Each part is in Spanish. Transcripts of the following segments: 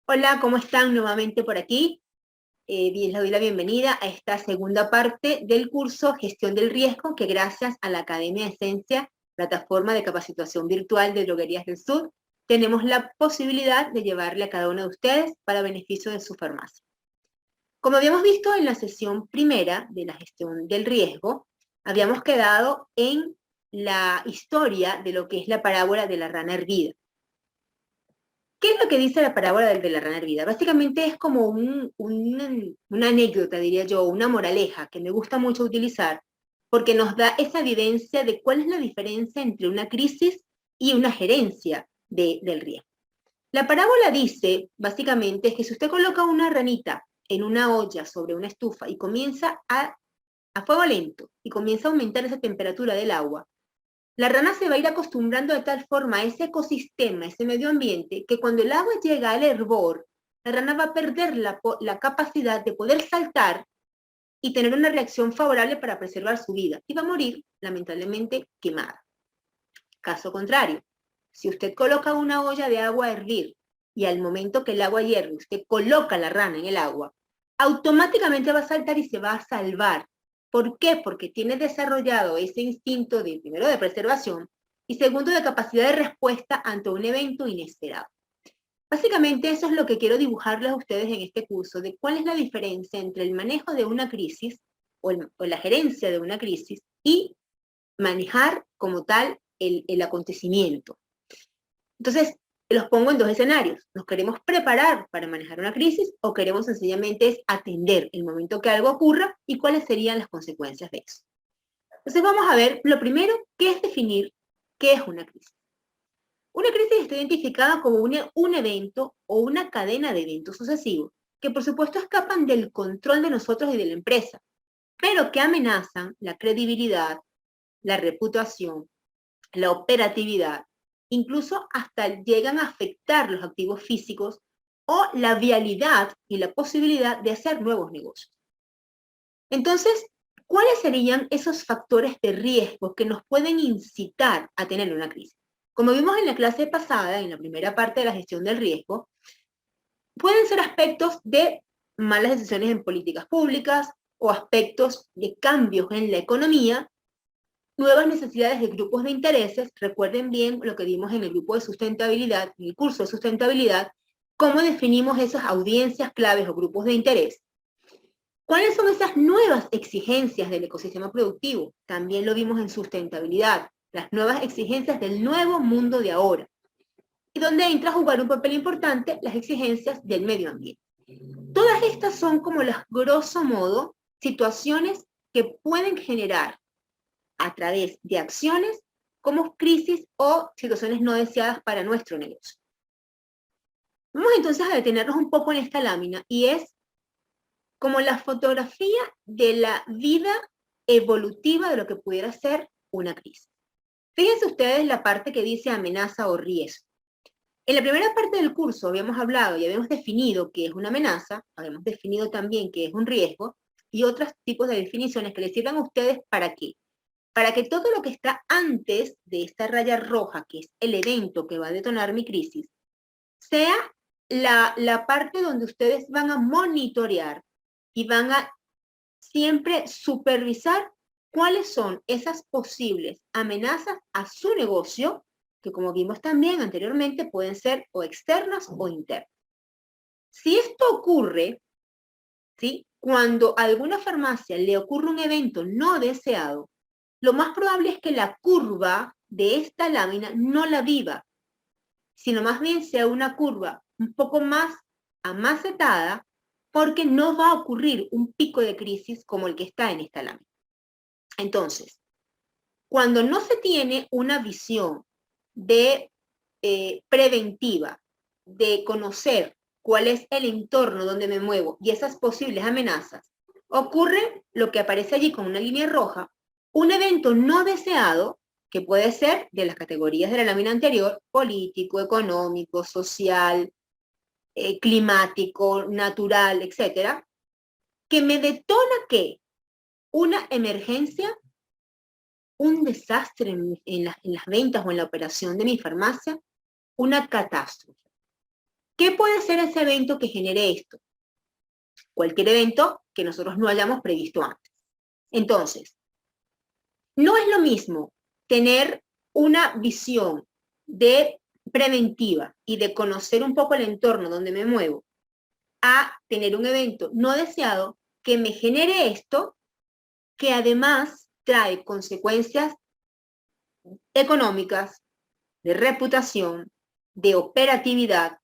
Hola, ¿cómo están nuevamente por aquí? Les doy la bienvenida a esta segunda parte del curso Gestión del Riesgo, que gracias a la Academia Esencia, plataforma de capacitación virtual de Droguerías del Sur, tenemos la posibilidad de llevarle a cada uno de ustedes para beneficio de su farmacia. Como habíamos visto en la sesión primera de la gestión del riesgo, habíamos quedado en la historia de lo que es la parábola de la rana hervida. ¿Qué es lo que dice la parábola de la rana hervida? Básicamente es como una anécdota, diría yo, una moraleja que me gusta mucho utilizar porque nos da esa evidencia de cuál es la diferencia entre una crisis y una gerencia del riesgo. La parábola dice, básicamente, es que si usted coloca una ranita en una olla sobre una estufa y comienza a fuego lento y comienza a aumentar esa temperatura del agua, la rana se va a ir acostumbrando de tal forma a ese ecosistema, a ese medio ambiente, que cuando el agua llega al hervor, la rana va a perder la capacidad de poder saltar y tener una reacción favorable para preservar su vida y va a morir, lamentablemente, quemada. Caso contrario, si usted coloca una olla de agua a hervir y al momento que el agua hierve, usted coloca la rana en el agua, automáticamente va a saltar y se va a salvar. ¿Por qué? Porque tiene desarrollado ese instinto de, primero, de preservación y segundo, de capacidad de respuesta ante un evento inesperado. Básicamente eso es lo que quiero dibujarles a ustedes en este curso, de cuál es la diferencia entre el manejo de una crisis o la gerencia de una crisis y manejar como tal el acontecimiento. Entonces, los pongo en dos escenarios. ¿Nos queremos preparar para manejar una crisis o queremos sencillamente atender el momento que algo ocurra y cuáles serían las consecuencias de eso? Entonces vamos a ver, lo primero, ¿qué es definir qué es una crisis? Una crisis está identificada como un evento o una cadena de eventos sucesivos que por supuesto escapan del control de nosotros y de la empresa, pero que amenazan la credibilidad, la reputación, la operatividad, incluso hasta llegan a afectar los activos físicos o la vialidad y la posibilidad de hacer nuevos negocios. Entonces, ¿cuáles serían esos factores de riesgo que nos pueden incitar a tener una crisis? Como vimos en la clase pasada, en la primera parte de la gestión del riesgo, pueden ser aspectos de malas decisiones en políticas públicas o aspectos de cambios en la economía, nuevas necesidades de grupos de intereses. Recuerden bien lo que vimos en el grupo de sustentabilidad, en el curso de sustentabilidad, cómo definimos esas audiencias claves o grupos de interés. ¿Cuáles son esas nuevas exigencias del ecosistema productivo? También lo vimos en sustentabilidad, las nuevas exigencias del nuevo mundo de ahora. Y donde entra a jugar un papel importante las exigencias del medio ambiente. Todas estas son como las, grosso modo, situaciones que pueden generar a través de acciones como crisis o situaciones no deseadas para nuestro negocio. Vamos entonces a detenernos un poco en esta lámina y es como la fotografía de la vida evolutiva de lo que pudiera ser una crisis. Fíjense ustedes la parte que dice amenaza o riesgo. En la primera parte del curso habíamos hablado y habíamos definido qué es una amenaza, habíamos definido también qué es un riesgo y otros tipos de definiciones que les sirvan a ustedes para qué. Para que todo lo que está antes de esta raya roja, que es el evento que va a detonar mi crisis, sea la parte donde ustedes van a monitorear y van a siempre supervisar cuáles son esas posibles amenazas a su negocio, que como vimos también anteriormente pueden ser o externas o internas. Si esto ocurre, ¿sí? Cuando a alguna farmacia le ocurre un evento no deseado, lo más probable es que la curva de esta lámina no la viva, sino más bien sea una curva un poco más amacetada, porque no va a ocurrir un pico de crisis como el que está en esta lámina. Entonces, cuando no se tiene una visión de preventiva, de conocer cuál es el entorno donde me muevo y esas posibles amenazas, ocurre lo que aparece allí con una línea roja, un evento no deseado, que puede ser de las categorías de la lámina anterior: político, económico, social, climático, natural, etcétera, que me detona que una emergencia, un desastre en las ventas o en la operación de mi farmacia, una catástrofe. ¿Qué puede ser ese evento que genere esto? Cualquier evento que nosotros no hayamos previsto antes. Entonces, no es lo mismo tener una visión de preventiva y de conocer un poco el entorno donde me muevo, a tener un evento no deseado que me genere esto, que además trae consecuencias económicas, de reputación, de operatividad,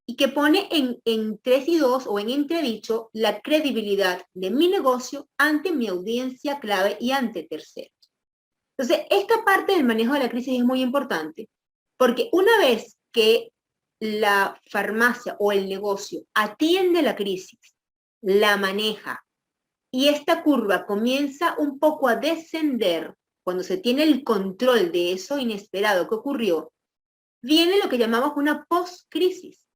y que pone en 3 y 2 o en entredicho la credibilidad de mi negocio ante mi audiencia clave y ante terceros. Entonces, esta parte del manejo de la crisis es muy importante, porque una vez que la farmacia o el negocio atiende la crisis, la maneja, y esta curva comienza un poco a descender cuando se tiene el control de eso inesperado que ocurrió, viene lo que llamamos una post-crisis,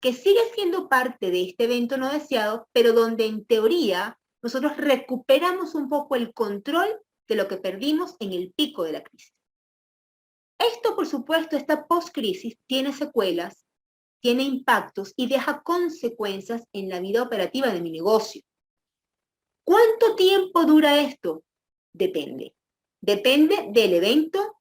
que sigue siendo parte de este evento no deseado, pero donde en teoría nosotros recuperamos un poco el control de lo que perdimos en el pico de la crisis. Esto, por supuesto, esta post-crisis tiene secuelas, tiene impactos y deja consecuencias en la vida operativa de mi negocio. ¿Cuánto tiempo dura esto? Depende. Depende del evento,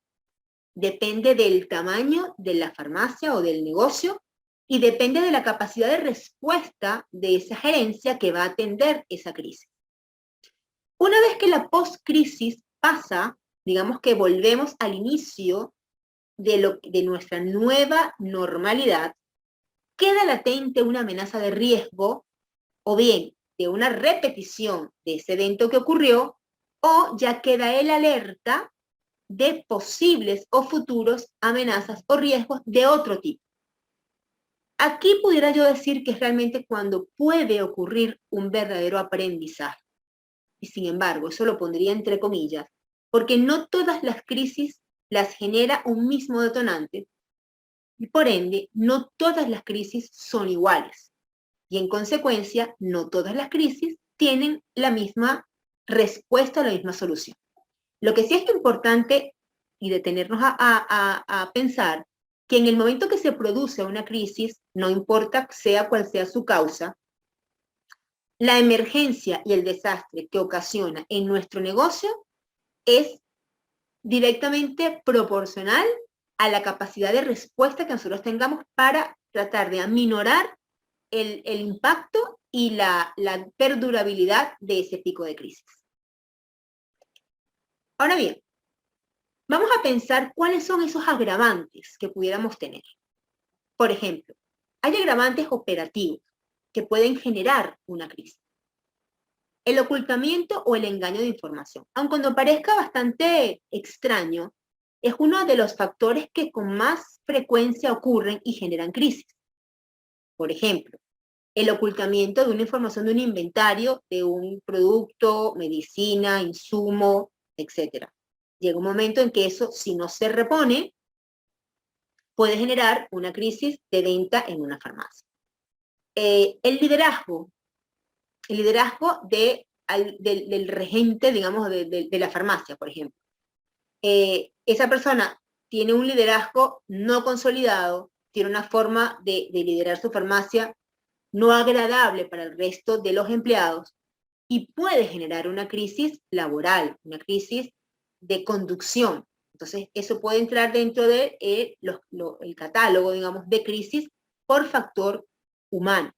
depende del tamaño de la farmacia o del negocio y depende de la capacidad de respuesta de esa gerencia que va a atender esa crisis. Una vez que la post-crisis pasa, digamos que volvemos al inicio de nuestra nueva normalidad, queda latente una amenaza de riesgo o bien de una repetición de ese evento que ocurrió, o ya queda el alerta de posibles o futuros amenazas o riesgos de otro tipo. Aquí pudiera yo decir que es realmente cuando puede ocurrir un verdadero aprendizaje. Y sin embargo, eso lo pondría entre comillas, porque no todas las crisis las genera un mismo detonante, y por ende, no todas las crisis son iguales. Y en consecuencia, no todas las crisis tienen la misma respuesta o la misma solución. Lo que sí es importante y detenernos a pensar que en el momento que se produce una crisis, no importa sea cual sea su causa, la emergencia y el desastre que ocasiona en nuestro negocio es directamente proporcional a la capacidad de respuesta que nosotros tengamos para tratar de aminorar el impacto y la perdurabilidad de ese pico de crisis. Ahora bien, vamos a pensar cuáles son esos agravantes que pudiéramos tener. Por ejemplo, hay agravantes operativos que pueden generar una crisis. El ocultamiento o el engaño de información, aun cuando parezca bastante extraño, es uno de los factores que con más frecuencia ocurren y generan crisis. Por ejemplo, el ocultamiento de una información de un inventario, de un producto, medicina, insumo, etc. Llega un momento en que eso, si no se repone, puede generar una crisis de venta en una farmacia. El liderazgo del regente, digamos, de la farmacia, por ejemplo. Esa persona tiene un liderazgo no consolidado, tiene una forma de liderar su farmacia no agradable para el resto de los empleados y puede generar una crisis laboral, una crisis de conducción. Entonces, eso puede entrar dentro de el catálogo, digamos, de crisis por factor humano.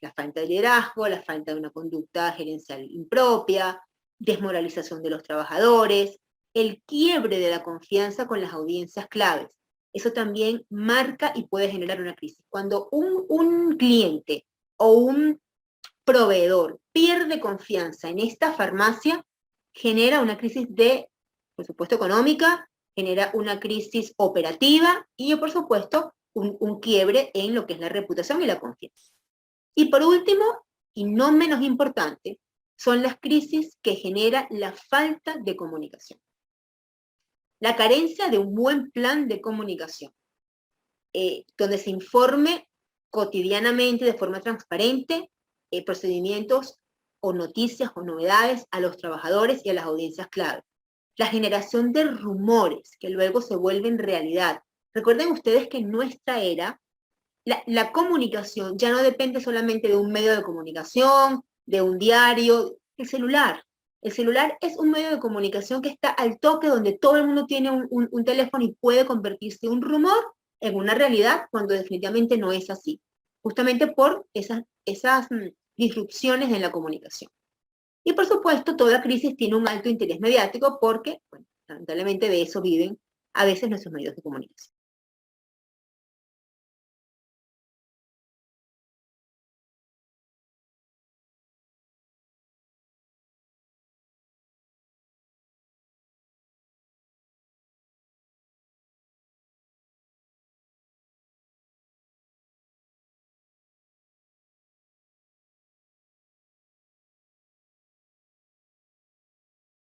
La falta de liderazgo, la falta de una conducta gerencial impropia, desmoralización de los trabajadores, el quiebre de la confianza con las audiencias claves. Eso también marca y puede generar una crisis. Cuando un cliente o un proveedor pierde confianza en esta farmacia, genera una crisis de, por supuesto, económica, genera una crisis operativa y, por supuesto, un quiebre en lo que es la reputación y la confianza. Y por último, y no menos importante, son las crisis que genera la falta de comunicación. La carencia de un buen plan de comunicación, donde se informe cotidianamente, de forma transparente, procedimientos o noticias o novedades a los trabajadores y a las audiencias clave. La generación de rumores que luego se vuelven realidad. Recuerden ustedes que en nuestra era la comunicación ya no depende solamente de un medio de comunicación, de un diario, el celular. El celular es un medio de comunicación que está al toque, donde todo el mundo tiene un teléfono y puede convertirse un rumor en una realidad cuando definitivamente no es así, justamente por esas disrupciones en la comunicación. Y por supuesto, toda crisis tiene un alto interés mediático porque, bueno, lamentablemente de eso viven a veces nuestros medios de comunicación.